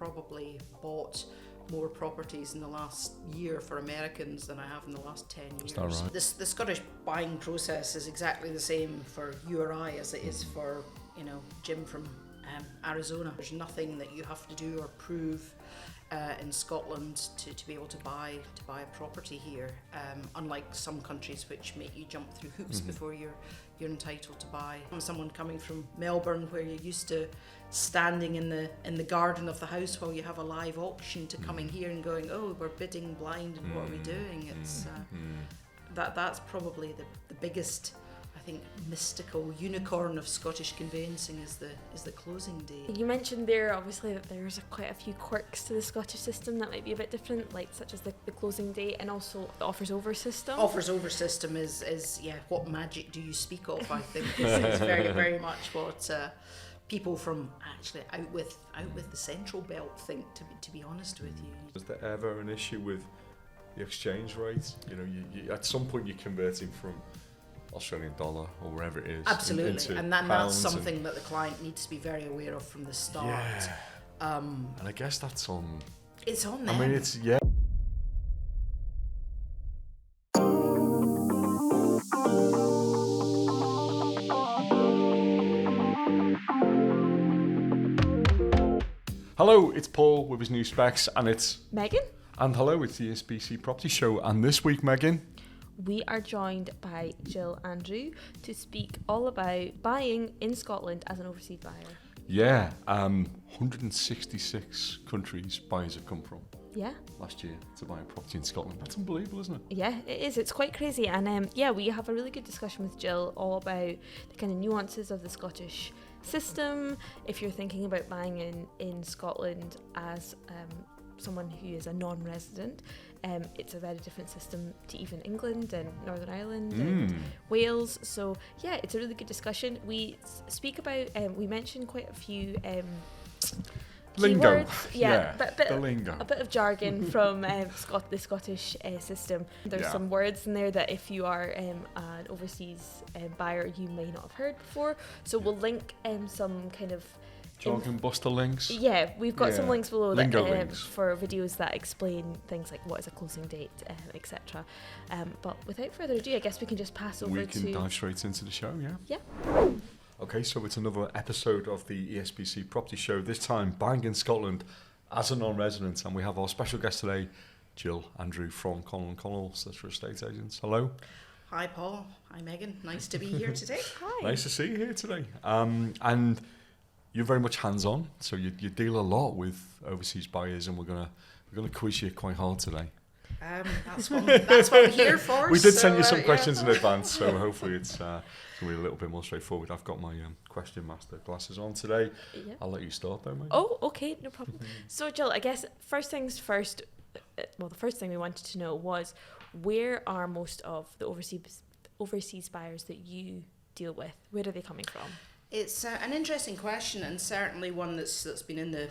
probably bought more properties in the last year for Americans than I have in the last 10 years. Is that right? The Scottish buying process is exactly the same for you or I as it is for, Jim from Arizona. There's nothing that you have to do or prove in Scotland to be able to buy a property here, unlike some countries which make you jump through hoops before you're entitled to buy. I'm someone coming from Melbourne, where you're used to standing in the garden of the house while you have a live auction, to coming here and going, oh, we're bidding blind and what are we doing? It's that's probably the biggest, I think, mystical unicorn of Scottish conveyancing is the closing day. You mentioned there, obviously, that there's quite a few quirks to the Scottish system that might be a bit different, like such as the closing date, and also the offers over system. Offers over system is what magic do you speak of? I think is very, very much what people from actually out with the central belt think. To be honest with you, Was there ever an issue with the exchange rate? You at some point you're converting from Australian dollar or wherever it is. Absolutely, and then that's something that the client needs to be very aware of from the start. Yeah. And I guess that's on. It's on them. I mean, it's yeah. Hello, it's Paul with his new specs, and it's Megan. And hello, it's the ESPC Property Show, and this week, Megan, we are joined by Jill Andrew to speak all about buying in Scotland as an overseas buyer. Yeah, 166 countries buyers have come from. Yeah. Last year to buy a property in Scotland. That's unbelievable, isn't it? Yeah, it is. It's quite crazy. And we have a really good discussion with Jill all about the kind of nuances of the Scottish system. If you're thinking about buying in Scotland as someone who is a non-resident, it's a very different system to even England and Northern Ireland and Wales. So yeah, it's a really good discussion. We speak about, we mentioned quite a few lingo. Keywords. The lingo. A bit of jargon from the Scottish system. There's some words in there that if you are an overseas buyer, you may not have heard before. So we'll link some kind of Jargon-buster links. Yeah, we've got some links below lingo that, links. for videos that explain things like what is a closing date, etc. But without further ado, I guess we can just pass over to... We can dive straight into the show, yeah? Yeah. Okay, so it's another episode of the ESPC Property Show, this time buying in Scotland as a non-resident, and we have our special guest today, Jill Andrew from Connell & Connell, Solicitor Estate Agents. Hello. Hi, Paul. Hi, Megan. Nice to be here today. Hi. Nice to see you here today. And you're very much hands-on, so you deal a lot with overseas buyers, and we're gonna quiz you quite hard today. That's what we're here for. We did send you some questions in advance, so hopefully it's gonna be a little bit more straightforward. I've got my question master glasses on today. Yeah. I'll let you start though, mate. Oh, okay, no problem. So Jill, I guess first things first, the first thing we wanted to know was, where are most of the overseas buyers that you deal with? Where are they coming from? It's an interesting question, and certainly one that's been in the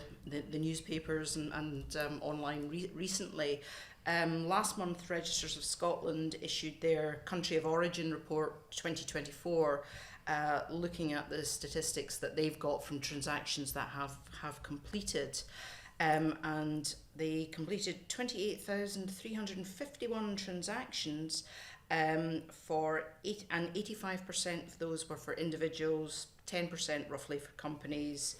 newspapers and online recently. Last month, Registers of Scotland issued their Country of Origin Report 2024, looking at the statistics that they've got from transactions that have completed. And they completed 28,351 transactions, and 85% of those were for individuals, 10% roughly for companies,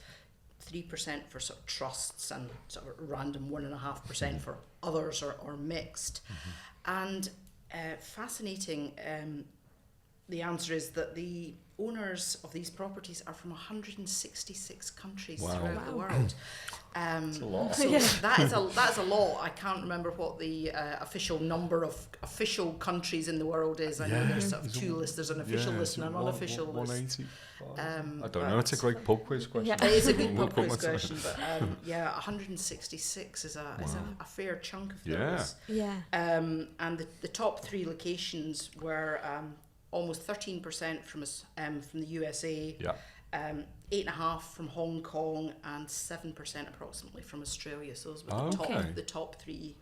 3% for sort of trusts, and sort of random 1.5% for others or mixed. And fascinating, the answer is that the owners of these properties are from 166 countries throughout the world. That's a lot. So that is a lot. I can't remember what the official number of official countries in the world is. I know there's sort of two lists. There's an official list and an unofficial list. 185. I don't know. It's a great pub quiz question. Yeah. It is a good pub quiz question, but 166 is a fair chunk of those. Yeah. And the top three locations were almost 13% from the USA. Yeah. 8.5% from Hong Kong, and 7% approximately from Australia. So those were the top three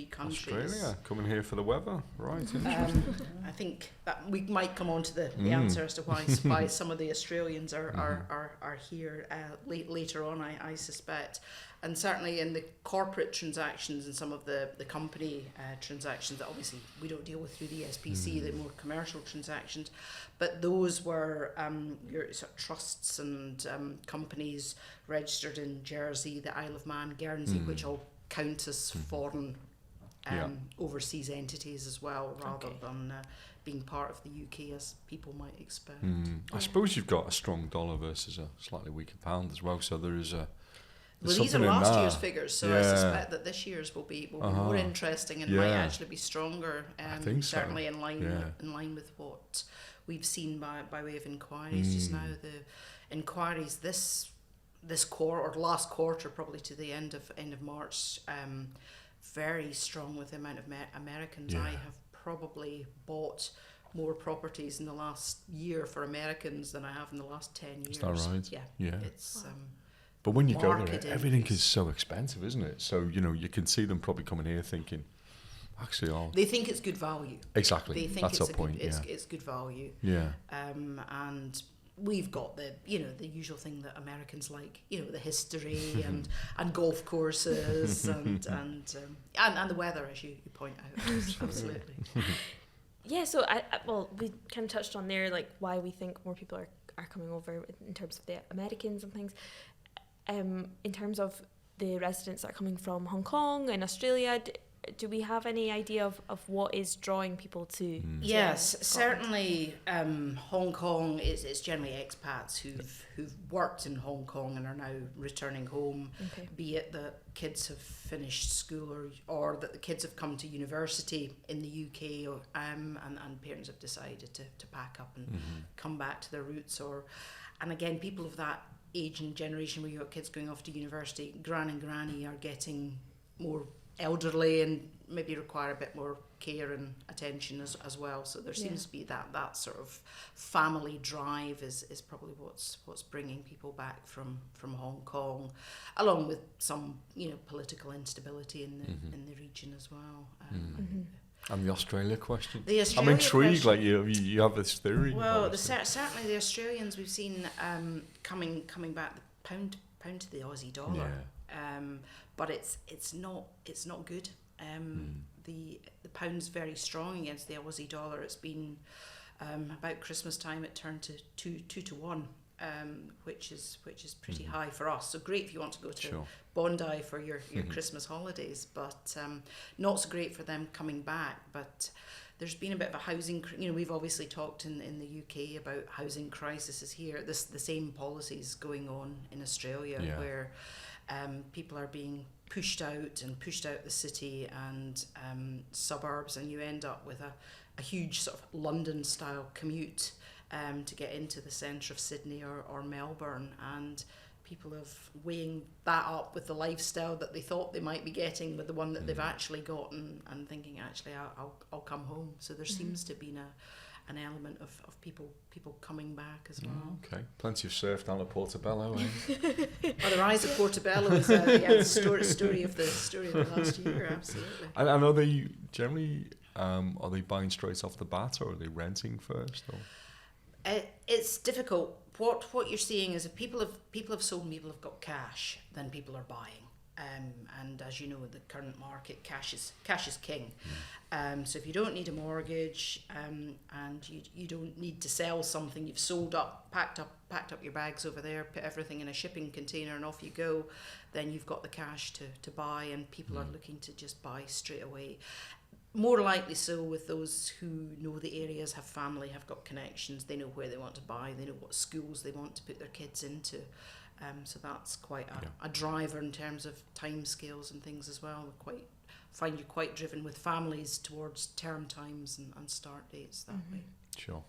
countries. Australia, coming here for the weather, right? Interesting. I think that we might come on to the answer as to why some of the Australians are here later on, I suspect. And certainly in the corporate transactions and some of the company transactions that obviously we don't deal with through the ESPC, the more commercial transactions, but those were your sort of trusts and companies registered in Jersey, the Isle of Man, Guernsey, which all count as foreign overseas entities as well, rather than being part of the UK as people might expect. I suppose you've got a strong dollar versus a slightly weaker pound as well, so there is a... Well, these are last year's figures, so I suspect that this year's will be more interesting and might actually be stronger. I think so. Certainly in line with what we've seen by way of inquiries just now. The inquiries this quarter or last quarter, probably to the end of March, very strong with the amount of Americans. I have probably bought more properties in the last year for Americans than I have in the last 10 years. Is that right? Yeah. It's but when you go there, everything is so expensive, isn't it? So, you can see them probably coming here thinking, actually, they think it's good value. Exactly. They think that's our point. It's good value. Yeah. And we've got the usual thing that Americans like, the history and golf courses and the weather, as you point out. Absolutely. Yeah, so we kind of touched on there, like why we think more people are coming over in terms of the Americans and things. In terms of the residents that are coming from Hong Kong and Australia, do we have any idea of what is drawing people to? Yes, certainly. Hong Kong is generally expats who've worked in Hong Kong and are now returning home. Okay. Be it that kids have finished school or that the kids have come to university in the UK, and parents have decided to pack up and come back to their roots. And again, people of that age and generation where you've got kids going off to university, gran and granny are getting more elderly and maybe require a bit more care and attention as well. So there seems to be that sort of family drive is probably what's bringing people back from Hong Kong, along with some political instability in the region as well. And the Australia question. I'm intrigued. Like you have this theory. Well, certainly the Australians we've seen coming back. The pound to the Aussie dollar. Yeah. But it's not good. The pound's very strong against the Aussie dollar. It's been about Christmas time it turned to 2 to 1, which is pretty high for us. So great if you want to go to Bondi for your Christmas holidays, but not so great for them coming back. But there's been a bit of a housing. We've obviously talked in the UK about housing crises here. The same policies going on in Australia where. People are being pushed out the city and suburbs, and you end up with a huge sort of London-style commute to get into the centre of Sydney or Melbourne, and people have weighing that up with the lifestyle that they thought they might be getting with the one that they've actually gotten, and thinking, actually, I'll come home. So there seems to have been an element of people coming back as well. Okay, plenty of surf down at Portobello. The rise of Portobello is the story of the last year. Absolutely. And are they generally are they buying straight off the bat, or are they renting first? Or? It's difficult. What you're seeing is if people have sold and people have got cash, then people are buying. And as you know, in the current market, cash is king. So if you don't need a mortgage and you don't need to sell something, you've sold up, packed up your bags over there, put everything in a shipping container and off you go, then you've got the cash to buy, and people are looking to just buy straight away. More likely so with those who know the areas, have family, have got connections, they know where they want to buy, they know what schools they want to put their kids into. So that's quite a driver in terms of timescales and things as well. Find you quite driven with families towards term times and start dates that way. Sure.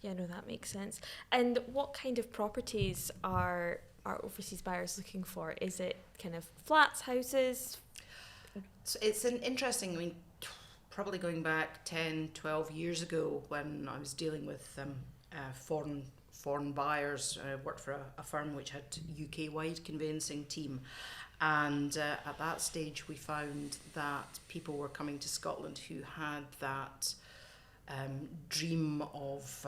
Yeah, no, that makes sense. And what kind of properties are overseas buyers looking for? Is it kind of flats, houses? So it's an interesting, probably going back 10, 12 years ago when I was dealing with foreign buyers. I worked for a firm which had UK-wide conveyancing team, and at that stage we found that people were coming to Scotland who had that dream of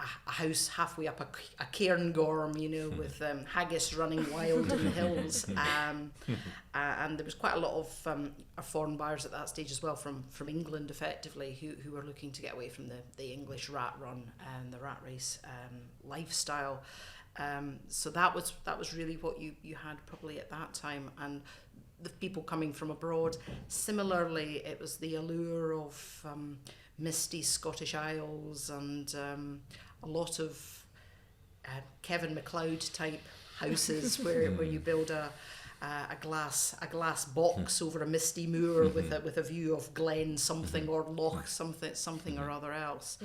a house halfway up a cairngorm, with haggis running wild in the hills. And there was quite a lot of foreign buyers at that stage as well from England, effectively, who were looking to get away from the English rat run and the rat race lifestyle. So that was really what you had probably at that time. And the people coming from abroad, similarly, it was the allure of misty Scottish Isles and a lot of Kevin MacLeod type houses where you build a glass box over a misty moor with a view of Glen something or Loch something or other else.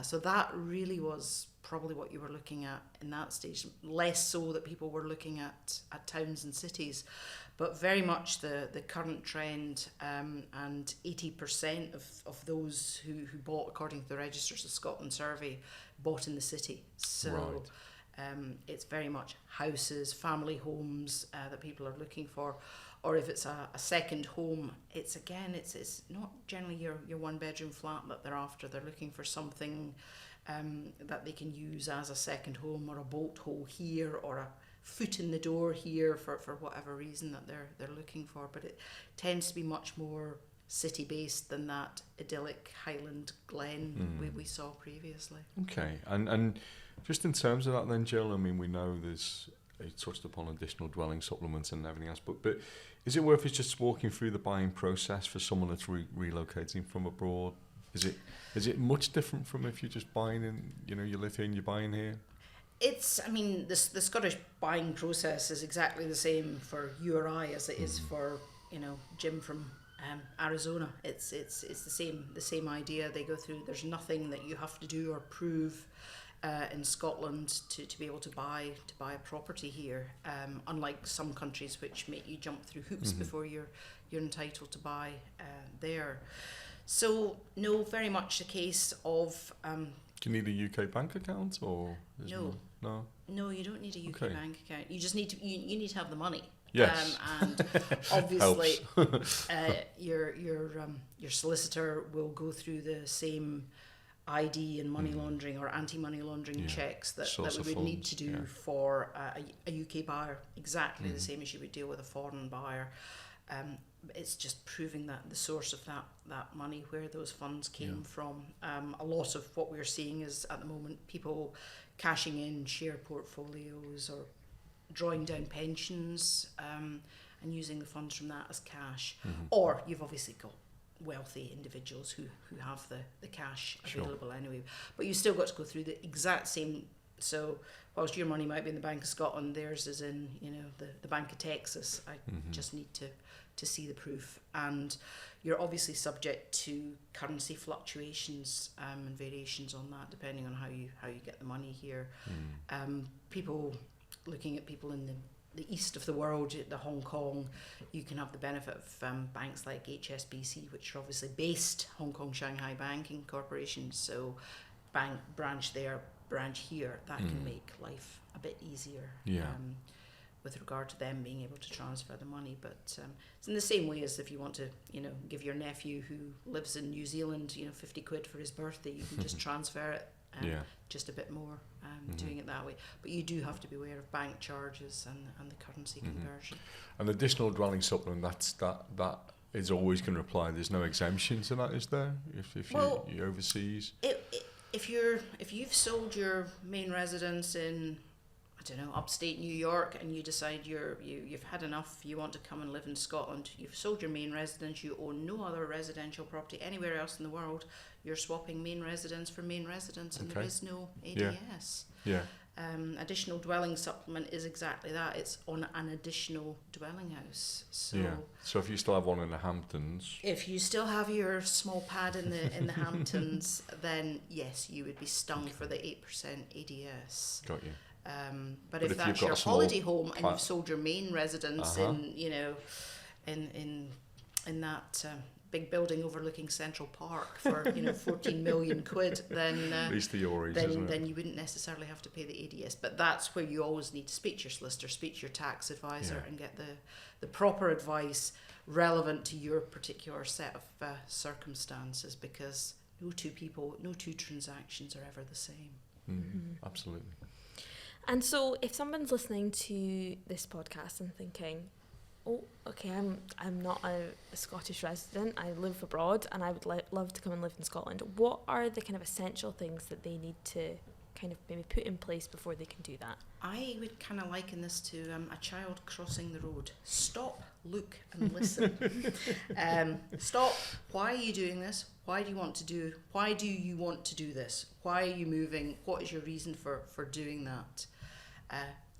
So that really was probably what you were looking at in that stage. Less so that people were looking at towns and cities, but very much the current trend, and 80% of those who bought, according to the Registers of Scotland survey, bought in the city. So right. It's very much houses, family homes that people are looking for. Or if it's a second home, it's not generally your one bedroom flat that they're after. They're looking for something that they can use as a second home, or a bolt hole here, or a foot in the door here for whatever reason that they're looking for. But it tends to be much more city based than that idyllic Highland Glen we saw previously. Okay, and just in terms of that then, Jill, I mean, we know you touched upon additional dwelling supplements and everything else, but is it worth us just walking through the buying process for someone that's relocating from abroad? Is it much different from if you're just buying in, you live here and you're buying here? The Scottish buying process is exactly the same for you or I as it is for, Jim from Arizona. It's the same idea. They go through. There's nothing that you have to do or prove in Scotland to be able to buy a property here. Unlike some countries which make you jump through hoops before you're entitled to buy there. So no, very much a case of. Do you need a UK bank account or? No. No, you don't need a UK bank account. You just need to. You need to have the money. Yes. And obviously, your solicitor will go through the same ID and money laundering or anti-money laundering checks that we would need to do for a UK buyer. Exactly the same as you would deal with a foreign buyer. It's just proving that the source of that money, where those funds came from. A lot of what we're seeing is at the moment people cashing in share portfolios or drawing down pensions and using the funds from that as cash. Or you've obviously got wealthy individuals who have the cash available anyway. But you still got to go through the exact same. So whilst your money might be in the Bank of Scotland, theirs is in the Bank of Texas. I just need to see the proof, and you're obviously subject to currency fluctuations and variations on that, depending on how you get the money here. People looking at people in the east of the world, the Hong Kong, you can have the benefit of banks like HSBC, which are obviously based Hong Kong Shanghai Banking Corporation. So branch there, branch here, that can make life a bit easier. With regard to them being able to transfer the money. But it's in the same way as if you want to, give your nephew who lives in New Zealand, 50 quid for his birthday, you can just transfer it just a bit more, doing it that way. But you do have to be aware of bank charges and the currency conversion. An additional dwelling supplement, that is always going to apply. There's no exemption to that, is there? If you're overseas? If you've sold your main residence in, upstate New York, and you decide you've had enough, you want to come and live in Scotland, you've sold your main residence, you own no other residential property anywhere else in the world, you're swapping main residence for main residence, and there is no ADS. Additional dwelling supplement is exactly that. It's on an additional dwelling house. So if you still have one in the Hamptons, if you still have your small pad in the Hamptons, then yes, you would be stung for the 8% ADS. Got you. But if that's your holiday home and you've sold your main residence in that big building overlooking Central Park for 14 million quid, then at least the Euros, then you wouldn't necessarily have to pay the ADS. But that's where you always need to speak to your solicitor, speak to your tax advisor, and get the proper advice relevant to your particular set of circumstances, because no two transactions are ever the same. Absolutely. And so if someone's listening to this podcast and thinking, oh, okay, I'm not a Scottish resident, I live abroad and I would love to come and live in Scotland, what are the kind of essential things that they need to kind of maybe put in place before they can do that? I would kind of liken this to a child crossing the road. Stop, look and listen. Stop. Why are you doing this? Why do you want to do this? Why are you moving? What is your reason for doing that?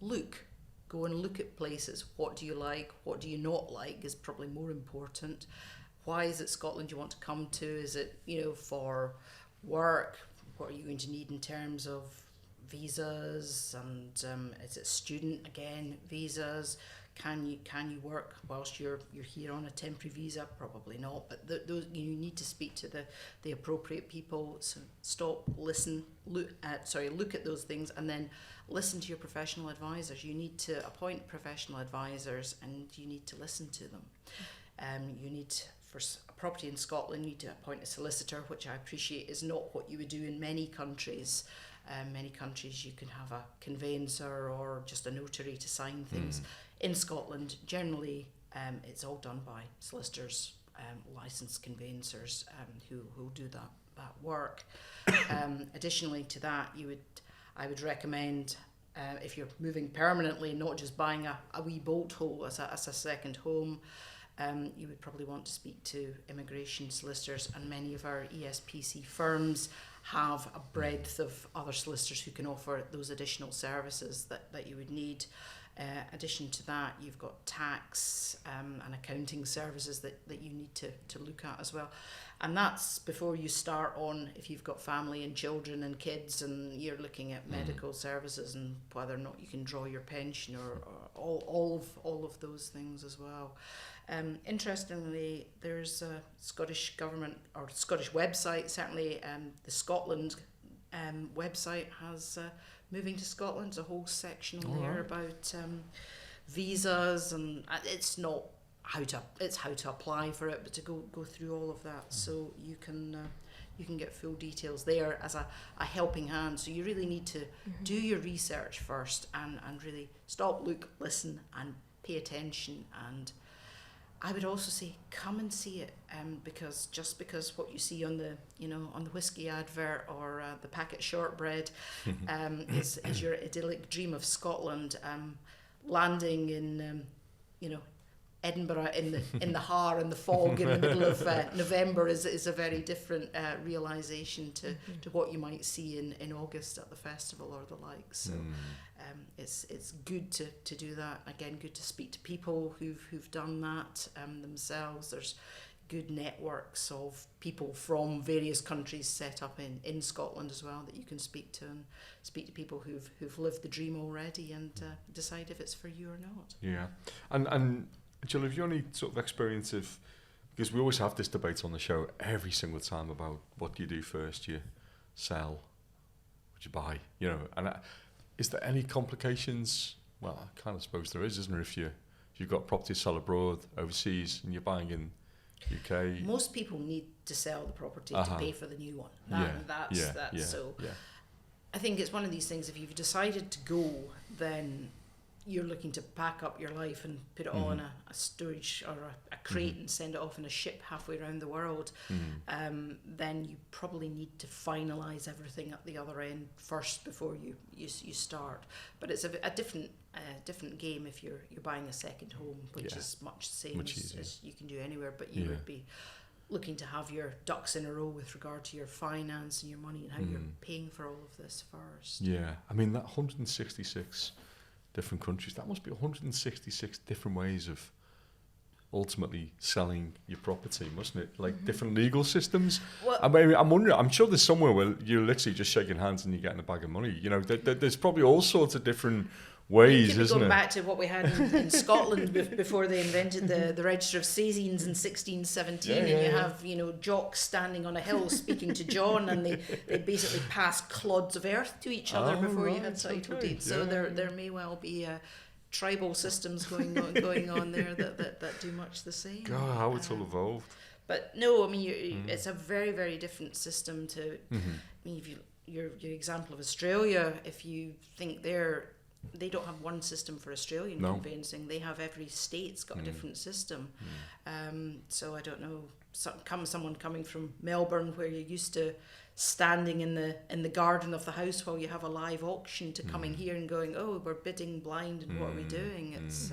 Look. Go and look at places. What do you like? What do you not like is probably more important. Why is it Scotland you want to come to? Is it, for work? What are you going to need in terms of visas? And is it student, again, visas? Can you work whilst you're here on a temporary visa? Probably not, but those you need to speak to the appropriate people. So stop, listen, look at those things, and then listen to your professional advisors. You need to appoint professional advisors, and you need to listen to them. You need, for a property in Scotland, you need to appoint a solicitor, which I appreciate is not what you would do in many countries. Many countries you can have a conveyancer or just a notary to sign things. In Scotland, generally, it's all done by solicitors, licensed conveyancers who do that work. Additionally to that, I would recommend, if you're moving permanently, not just buying a wee bolt hole as a second home, you would probably want to speak to immigration solicitors, and many of our ESPC firms have a breadth of other solicitors who can offer those additional services that you would need. Addition to that, you've got tax and accounting services that you need to look at as well. And that's before you start on, if you've got family and children and kids, and you're looking at medical services and whether or not you can draw your pension, or all of those things as well. Interestingly, there's a Scottish government or Scottish website, certainly the Scotland website has Moving to Scotland, a whole section on there about visas, and it's not it's how to apply for it, but to go through all of that, so you can get full details there as a helping hand. So you really need to do your research first, and really stop, look, listen, and pay attention. And I would also say come and see it, because just because what you see on the on the whiskey advert or the packet shortbread is your idyllic dream of Scotland, landing in Edinburgh in the Har and the fog in the middle of November is a very different realisation to what you might see in August at the festival or the like. So it's good to do that. Again, good to speak to people who've done that themselves. There's good networks of people from various countries set up in Scotland as well that you can speak to, and speak to people who've lived the dream already, and decide if it's for you or not. Yeah, and Jill, have you any sort of experience of, because we always have this debate on the show every single time about what do you do first, you sell, what you buy, and is there any complications? Well, I kind of suppose there is, isn't there, if you've got property to sell abroad, overseas, and you're buying in UK? Most people need to sell the property to pay for the new one. So I think it's one of these things, if you've decided to go, then you're looking to pack up your life and put it all in a storage or a crate and send it off in a ship halfway around the world, then you probably need to finalise everything at the other end first before you start. But it's a different game if you're buying a second home, which is much the same as you can do anywhere, but you would be looking to have your ducks in a row with regard to your finance and your money and how you're paying for all of this first. Yeah, I mean, that 166 different countries, that must be 166 different ways of ultimately selling your property, mustn't it? Like different legal systems. Well, I mean, I'm wondering, I'm sure there's somewhere where you're literally just shaking hands and you're getting a bag of money. There's probably all sorts of different ways, isn't it? Going back to what we had in Scotland before they invented the Register of Sazines in 1617, and you have jocks standing on a hill speaking to John, and they basically pass clods of earth to each other before you had title deeds. So there may well be tribal systems going on there that do much the same. God, how it's all evolved. But no, I mean, it's a very, very different system to. I mean, if you your example of Australia, if you think they don't have one system for Australian conveyancing. They have every state's got a different system. So I don't know, someone coming from Melbourne, where you're used to standing in the garden of the house while you have a live auction, to coming here and going, oh, we're bidding blind and what are we doing? It's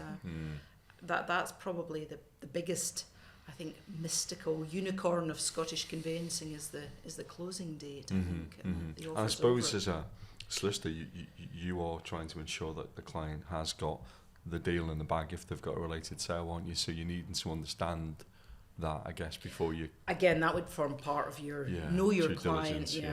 that's probably the biggest, I think, mystical unicorn of Scottish conveyancing is the closing date. I think. The I suppose as a solicitor, you are trying to ensure that the client has got the deal in the bag if they've got a related sale, aren't you? So you need to understand that, I guess, before you... Again, that would form part of your know your client. You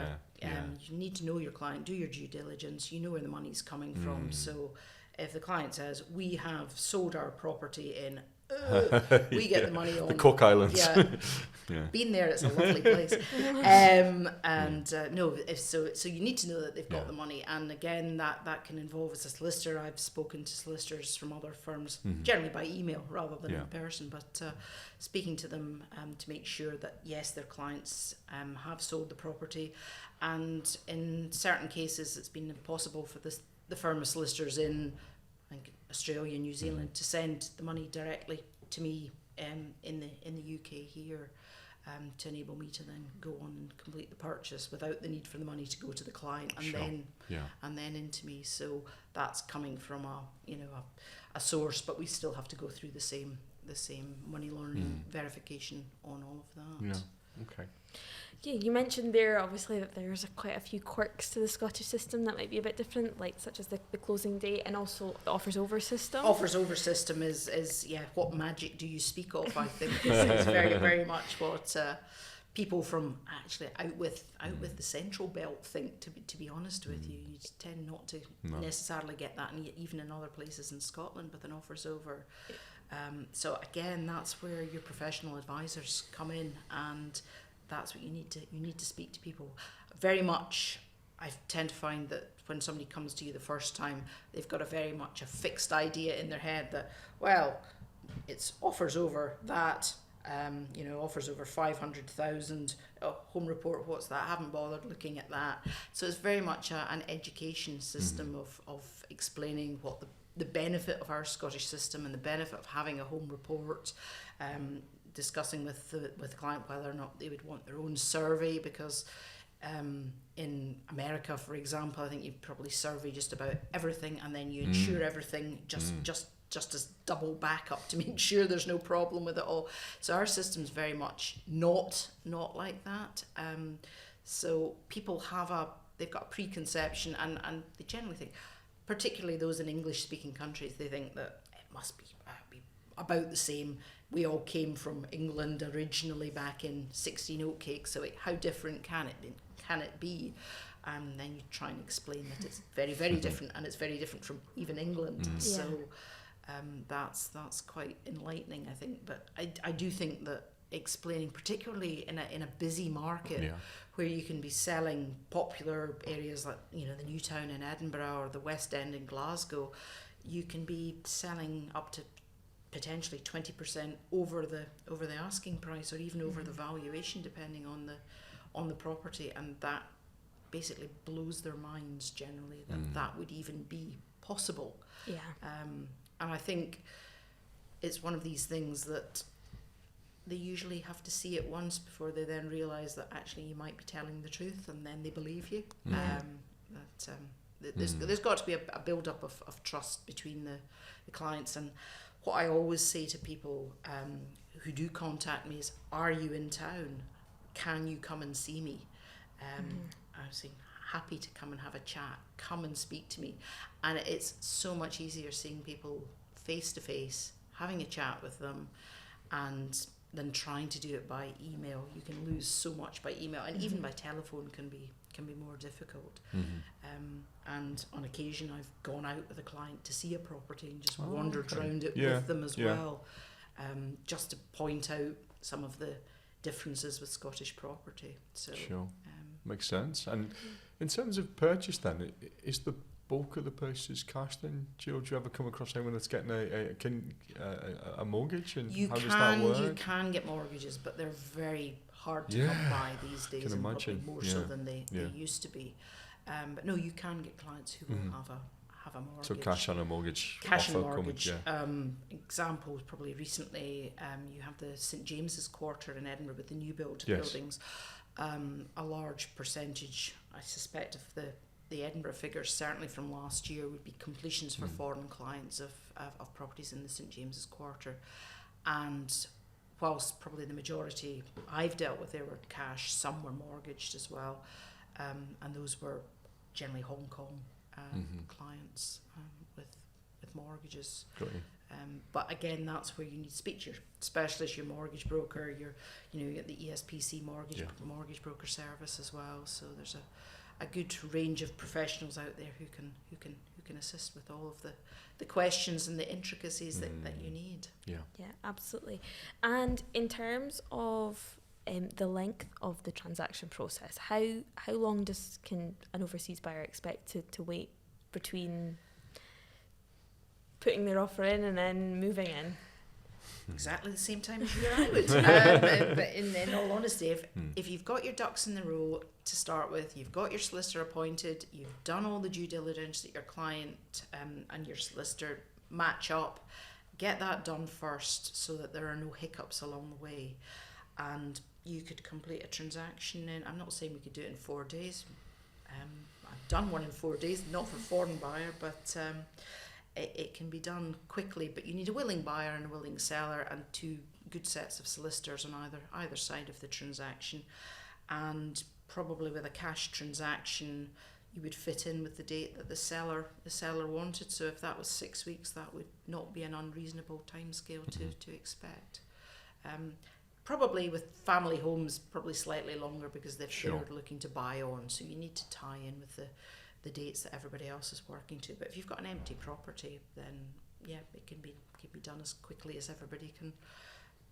need to know your client, do your due diligence, you know where the money's coming from. So if the client says, we have sold our property in... we get the money on the Cook Islands. Been there, it's a lovely place. No, if so you need to know that they've got the money, and again that can involve, as a solicitor, I've spoken to solicitors from other firms, generally by email rather than in person, but speaking to them to make sure that yes, their clients have sold the property, and in certain cases it's been impossible for the firm of solicitors in, I think, Australia, New Zealand, to send the money directly to me in the UK here, to enable me to then go on and complete the purchase without the need for the money to go to the client and then into me. So that's coming from a source, but we still have to go through the same money laundering verification on all of that. Yeah. Okay. Yeah, you mentioned there obviously that there's quite a few quirks to the Scottish system that might be a bit different, like such as the closing date and also the offers over system. Offers over system is what magic do you speak of? I think is very very much what people from actually out with the Central Belt think. To be honest with you, you tend not to necessarily get that, and even in other places in Scotland with an offers over. So again, that's where your professional advisors come in, and that's what you need to speak to people. Very much, I tend to find that when somebody comes to you the first time, they've got a very much a fixed idea in their head that, well, it's offers over that, offers over 500,000, home report, what's that? I haven't bothered looking at that. So it's very much an education system of explaining what the benefit of our Scottish system and the benefit of having a home report, discussing with the client whether or not they would want their own survey, because in America, for example, I think you probably survey just about everything, and then you insure everything just as double backup to make sure there's no problem with it all. So our system's very much not like that. So people they've got a preconception, and they generally think, particularly those in English-speaking countries, they think that it must be about the same. We all came from England originally back in 16 oatcake, so how different can it be? And then you try and explain that it's very, very different, and it's very different from even England. So that's quite enlightening, I think. But I do think that explaining, particularly in a busy market where you can be selling popular areas like the New Town in Edinburgh or the West End in Glasgow, you can be selling up to potentially 20% over the asking price, or even over the valuation, depending on the property, and that basically blows their minds generally that would even be possible. And I think it's one of these things that they usually have to see it once before they then realise that actually you might be telling the truth, and then they believe you. There's got to be a build-up of trust between the clients. And what I always say to people who do contact me is, are you in town? Can you come and see me? I'm saying, happy to come and have a chat. Come and speak to me. And it's so much easier seeing people face to face, having a chat with them, and than trying to do it by email. You can lose so much by email, and even by telephone can be more difficult. And on occasion I've gone out with a client to see a property and just wandered around it with them as well, just to point out some of the differences with Scottish property. So makes sense. And in terms of purchase then, is the bulk of the purchase cash then, Jill? Do you ever come across anyone that's getting a mortgage, and how does that work? You can get mortgages, but they're very hard to come by these days, can and imagine. probably more so than they used to be. But no, you can get clients who will have a mortgage. So cash and a mortgage. Cash and offer mortgage. coming, Examples probably recently, you have the St James's Quarter in Edinburgh with the new build buildings. A large percentage, I suspect, of the Edinburgh figures, certainly from last year, would be completions for foreign clients of properties in the St James's Quarter. And whilst probably the majority I've dealt with, there were cash, some were mortgaged as well, and those were generally Hong Kong clients with mortgages. Got you. But again, that's where you need to speak to your specialist, your mortgage broker, you get the ESPC mortgage broker service as well. So there's a good range of professionals out there who can assist with all of the questions and the intricacies that you need. Yeah, absolutely. And in terms of the length of the transaction process, how long can an overseas buyer expect to wait between putting their offer in and then moving in? Exactly the same time as you and I would. But in all honesty, if you've got your ducks in the row to start with, you've got your solicitor appointed, you've done all the due diligence that your client and your solicitor match up, get that done first so that there are no hiccups along the way. And you could complete a transaction in, I'm not saying we could do it in 4 days. I've done one in 4 days, not for foreign buyer, but it can be done quickly, but you need a willing buyer and a willing seller and two good sets of solicitors on either side of the transaction. And probably with a cash transaction, you would fit in with the date that the seller wanted. So if that was 6 weeks, that would not be an unreasonable timescale to expect. Probably with family homes, probably slightly longer because they're looking to buy on. So you need to tie in with the dates that everybody else is working to. But if you've got an empty property, then it can be done as quickly as everybody can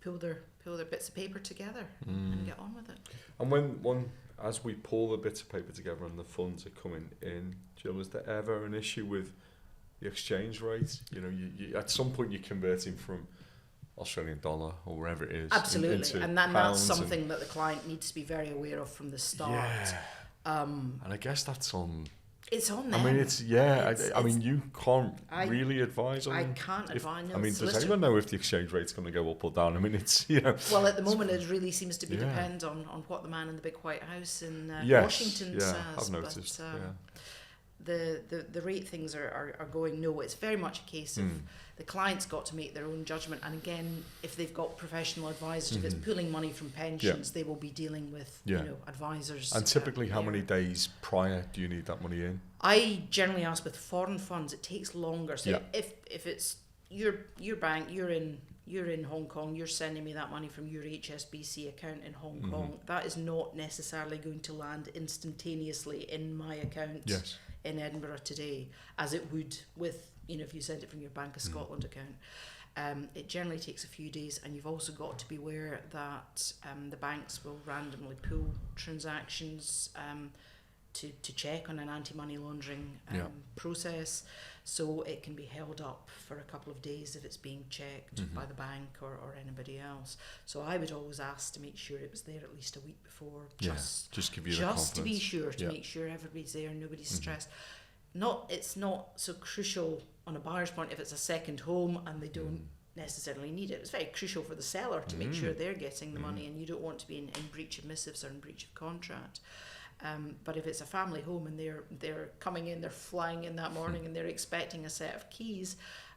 pull their bits of paper together and get on with it. And when as we pull the bits of paper together and the funds are coming in, Jill, is there ever an issue with the exchange rate? You at some point you're converting from Australian dollar or wherever it is. Absolutely, and then that's something that the client needs to be very aware of from the start. Yeah. And I guess that's on. It's on them. I mean, you can't really advise on. I can't advise. I mean, does anyone know if the exchange rate's going to go up or down? I mean, it's Well, at the moment, it really seems to be depend on what the man in the big White House in Washington says. I've noticed. The rate things are going. No, it's very much a case of the client's got to make their own judgment. And again, if they've got professional advisors, if it's pulling money from pensions, they will be dealing with advisors. And typically, how many days prior do you need that money in? I generally ask with foreign funds, it takes longer. So if it's your bank, you're in Hong Kong, you're sending me that money from your HSBC account in Hong Kong, that is not necessarily going to land instantaneously in my account in Edinburgh today, as it would with, if you sent it from your Bank of Scotland account. It generally takes a few days, and you've also got to be aware that the banks will randomly pull transactions to check on an anti-money laundering process. So it can be held up for a couple of days if it's being checked by the bank or anybody else. So I would always ask to make sure it was there at least a week before. Just give you the confidence. To be sure, to make sure everybody's there and nobody's stressed. It's not so crucial on a buyer's point if it's a second home and they don't necessarily need it. It's very crucial for the seller to make sure they're getting the money, and you don't want to be in breach of missives or in breach of contract. But if it's a family home and they're coming in, they're flying in that morning and they're expecting a set of keys,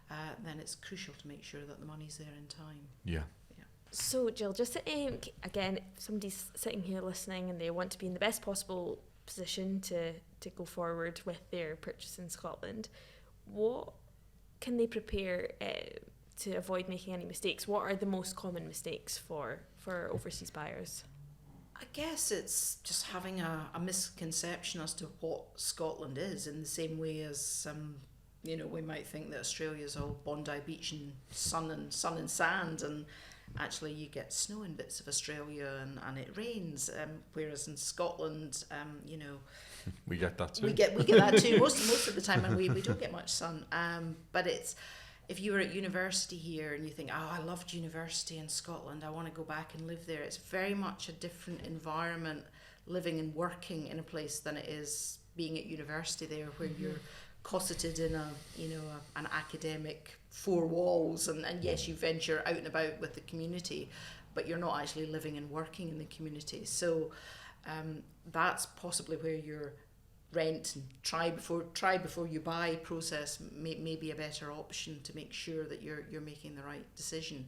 then it's crucial to make sure that the money's there in time. Yeah. So Jill, just again, if somebody's sitting here listening and they want to be in the best possible position to go forward with their purchase in Scotland, what can they prepare to avoid making any mistakes? What are the most common mistakes for overseas buyers? I guess it's just having a misconception as to what Scotland is, in the same way as we might think that Australia is all Bondi Beach and sun and sand, and actually you get snow in bits of Australia and it rains, whereas in Scotland, we get that too. We get that too most of the time, and we don't get much sun. But it's, if you were at university here and you think, oh, I loved university in Scotland, I want to go back and live there. It's very much a different environment living and working in a place than it is being at university there, where you're cosseted in an academic four walls, and yes, you venture out and about with the community, but you're not actually living and working in the community. So that's possibly where your rent and try before you buy process may be a better option to make sure that you're making the right decision.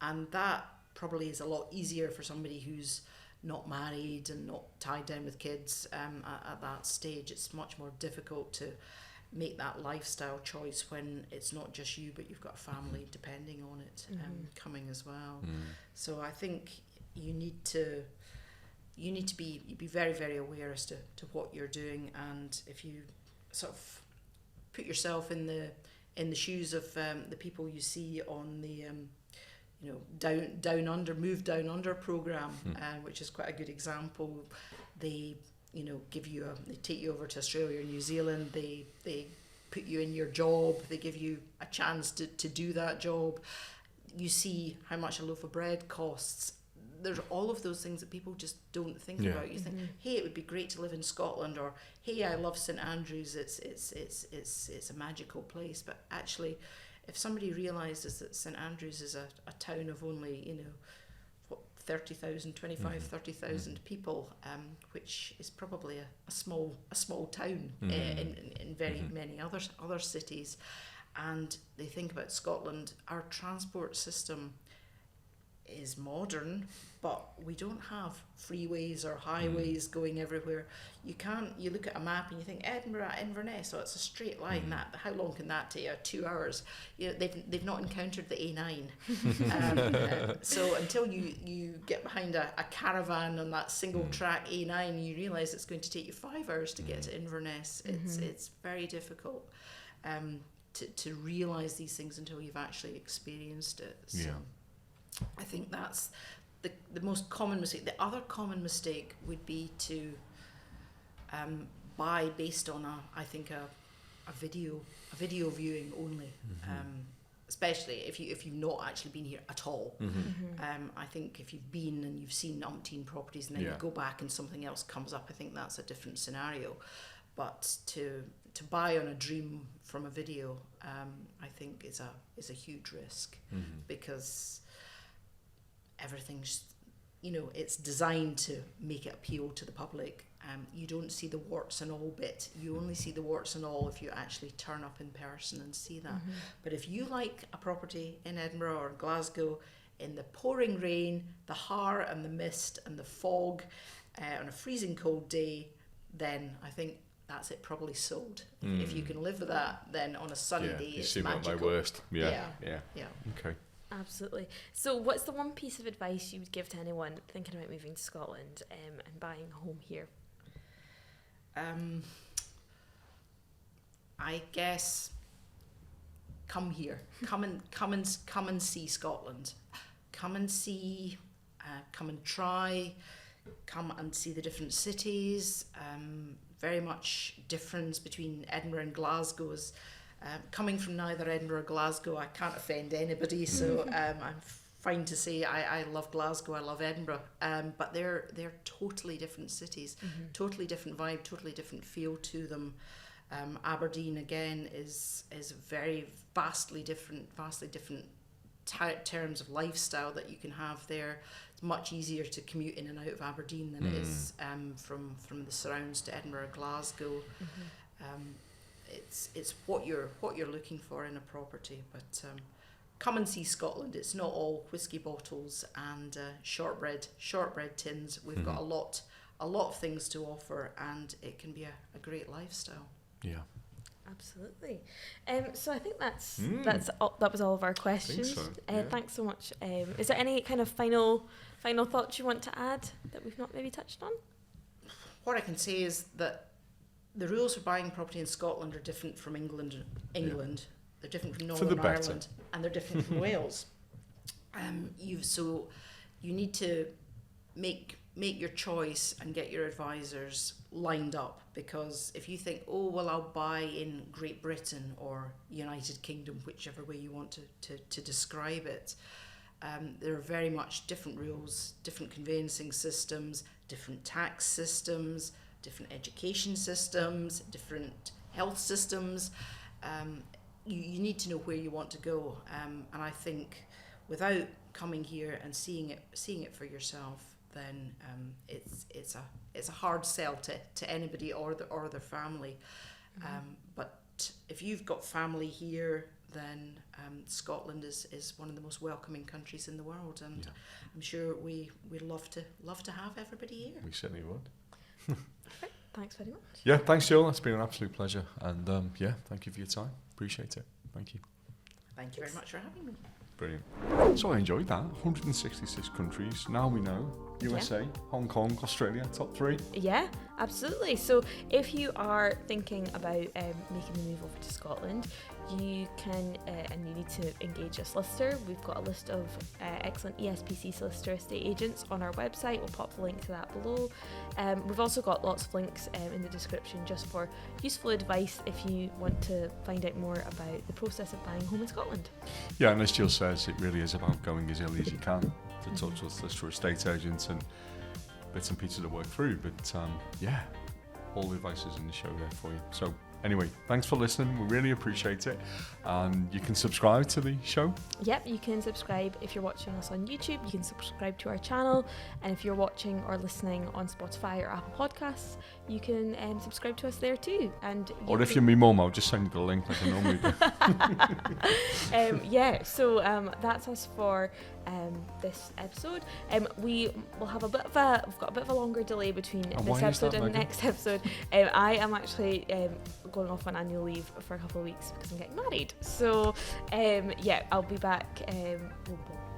And that probably is a lot easier for somebody who's not married and not tied down with kids at that stage. It's much more difficult to make that lifestyle choice when it's not just you, but you've got a family depending on it coming as well. So I think you need to be very, very aware as to what you're doing, and if you sort of put yourself in the shoes of the people you see on the Move Down Under program, which is quite a good example. They they take you over to Australia or New Zealand, they put you in your job, they give you a chance to do that job. You see how much a loaf of bread costs. There's all of those things that people just don't think about. You think, hey, it would be great to live in Scotland, or hey, I love St Andrews, it's a magical place. But actually, if somebody realises that St Andrews is a town of only 30,000, 30,000 people, which is probably a small town in very many other cities, and they think about Scotland, our transport system is modern, but we don't have freeways or highways going everywhere. You look at a map and you think Edinburgh, Inverness, so it's a straight line. That, how long can that take? 2 hours. They've not encountered the A9. So until you get behind a caravan on that single track A9, you realise it's going to take you 5 hours to get to Inverness. It's very difficult to realise these things until you've actually experienced it. So I think that's the most common mistake. The other common mistake would be to buy based on a video viewing only, especially if you've not actually been here at all. I think if you've been and you've seen umpteen properties and then you go back and something else comes up, I think that's a different scenario. But to buy on a dream from a video, I think is a huge risk, because everything's, it's designed to make it appeal to the public. You don't see the warts and all bit. You only see the warts and all if you actually turn up in person and see that. But if you like a property in Edinburgh or Glasgow in the pouring rain, the har and the mist and the fog on a freezing cold day, then I think that's it probably sold. If you can live with that, then on a sunny day it's magical. My worst. Yeah. Okay. Absolutely. So what's the one piece of advice you would give to anyone thinking about moving to Scotland and buying a home here? I guess come here. Come and see Scotland. Come and see. Come and try. Come and see the different cities. Very much difference between Edinburgh and Glasgow is. Coming from neither Edinburgh or Glasgow, I can't offend anybody, so I'm fine to say I love Glasgow, I love Edinburgh, but they're totally different cities, totally different vibe, totally different feel to them. Aberdeen again is very vastly different terms of lifestyle that you can have there. It's much easier to commute in and out of Aberdeen than it is from the surrounds to Edinburgh or Glasgow. It's what you're looking for in a property, but come and see Scotland. It's not all whiskey bottles and shortbread tins. We've got a lot of things to offer, and it can be a great lifestyle. Yeah, absolutely. So I think that was all of our questions. I think so, Thanks so much. Is there any kind of final thoughts you want to add that we've not maybe touched on? What I can say is that the rules for buying property in Scotland are different from England. They're different from Northern Ireland, and they're different from Wales. You need to make your choice and get your advisors lined up, because if you think, oh well, I'll buy in Great Britain or United Kingdom, whichever way you want to describe it, there are very much different rules, different conveyancing systems, different tax systems, different education systems, different health systems. You need to know where you want to go, and I think without coming here and seeing it for yourself, then it's a hard sell to anybody or their family. But if you've got family here, then Scotland is one of the most welcoming countries in the world, and I'm sure we'd love to have everybody here. We certainly would. Perfect. Thanks very much. Yeah, thanks, Jill. It's been an absolute pleasure, and thank you for your time. Appreciate it. Thank you. Thank you very much for having me. Brilliant. So I enjoyed that. 166 countries. Now we know. USA, Hong Kong, Australia, top 3. Yeah, absolutely. So if you are thinking about making the move over to Scotland, you can and you need to engage a solicitor. We've got a list of excellent ESPC solicitor estate agents on our website. We'll pop the link to that below. We've also got lots of links in the description just for useful advice if you want to find out more about the process of buying a home in Scotland. Yeah, and as Jill says, it really is about going as early as you can to talk to a solicitor, estate agents, and bits and pieces to work through. But all the advice is in the show there for you. So anyway, thanks for listening. We really appreciate it. And you can subscribe to the show. Yep, you can subscribe if you're watching us on YouTube. You can subscribe to our channel. And if you're watching or listening on Spotify or Apple Podcasts, you can subscribe to us there too. And or if you're me mum, I'll just send you the link like I normally do. So that's us for this episode. We will have we've got a bit of a longer delay between this episode and the next episode. I am actually going off on annual leave for a couple of weeks because I'm getting married. So I'll be back.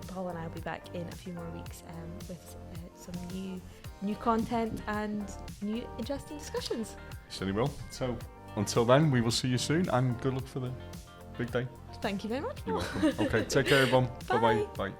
Paul and I will be back in a few more weeks with some new content and new interesting discussions. Certainly will. So until then, we will see you soon, and good luck for the big day. Thank you very much. You're welcome. Okay, take care, everyone. Bye. Bye.